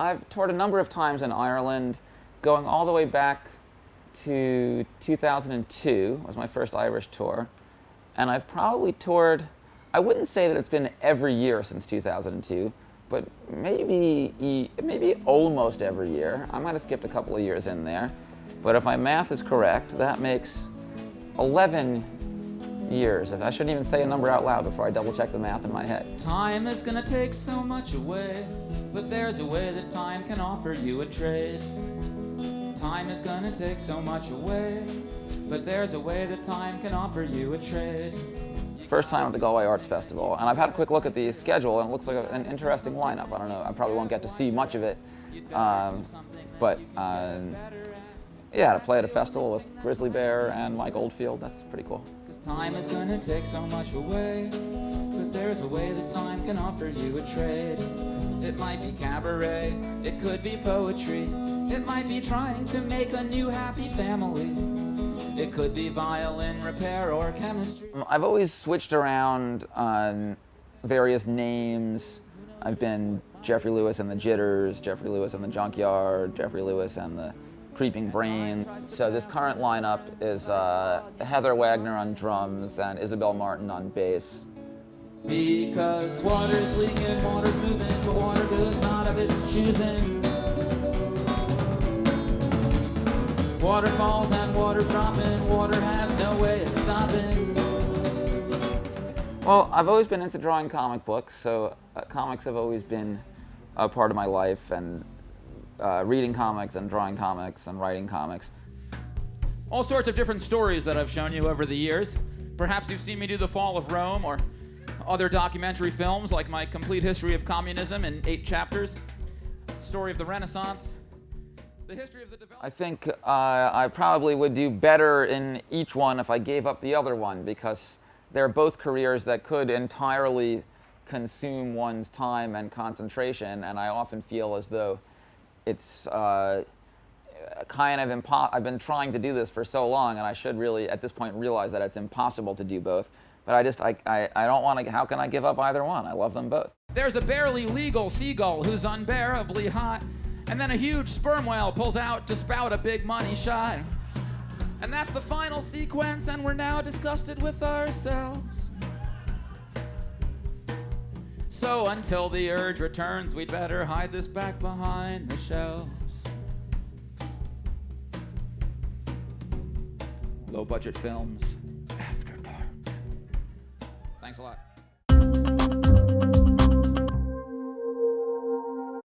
I've toured a number of times in Ireland, going all the way back to 2002 was my first Irish tour. And I've probably toured, I wouldn't say that it's been every year since 2002, but maybe almost every year. I might have skipped a couple of years in there. But if my math is correct, that makes 11 years. I shouldn't even say a number out loud before I double check the math in my head. Time is gonna take so much away, but there's a way that time can offer you a trade. Time is gonna take so much away, but there's a way that time can offer you a trade. First time at the Galway Arts Festival, and I've had a quick look at the schedule, and it looks like an interesting lineup. I don't know, I probably won't get to see much of it, yeah, to play at a festival with Grizzly Bear and Mike Oldfield, that's pretty cool. Time is gonna take so much away, but there's a way that time can offer you a trade. It might be cabaret, it could be poetry, it might be trying to make a new happy family. It could be violin repair or chemistry. I've always switched around on various names. I've been Jeffery Lewis and the Jitters, Jeffery Lewis and the Junkyard, Jeffery Lewis and the Creeping Brain. So this current lineup is Heather Wagner on drums and Isabel Martin on bass. Because water's leaking, water's moving, but water goes not of its choosing. Water falls and water dropping, water has no way of stopping. Well, I've always been into drawing comic books, so comics have always been a part of my life, and reading comics and drawing comics and writing comics. All sorts of different stories that I've shown you over the years. Perhaps you've seen me do The Fall of Rome or other documentary films like my Complete History of Communism in 8 chapters, Story of the Renaissance, the history of the development. I think I probably would do better in each one if I gave up the other one, because they're both careers that could entirely consume one's time and concentration, and I often feel as though it's kind of I've been trying to do this for so long, and I should really at this point realize that it's impossible to do both. But I don't want to, how can I give up either one? I love them both. There's a barely legal seagull who's unbearably hot, and then a huge sperm whale pulls out to spout a big money shot. And that's the final sequence, and we're now disgusted with ourselves. So until the urge returns, we'd better hide this back behind the shelves. Low budget films after dark. Thanks a lot.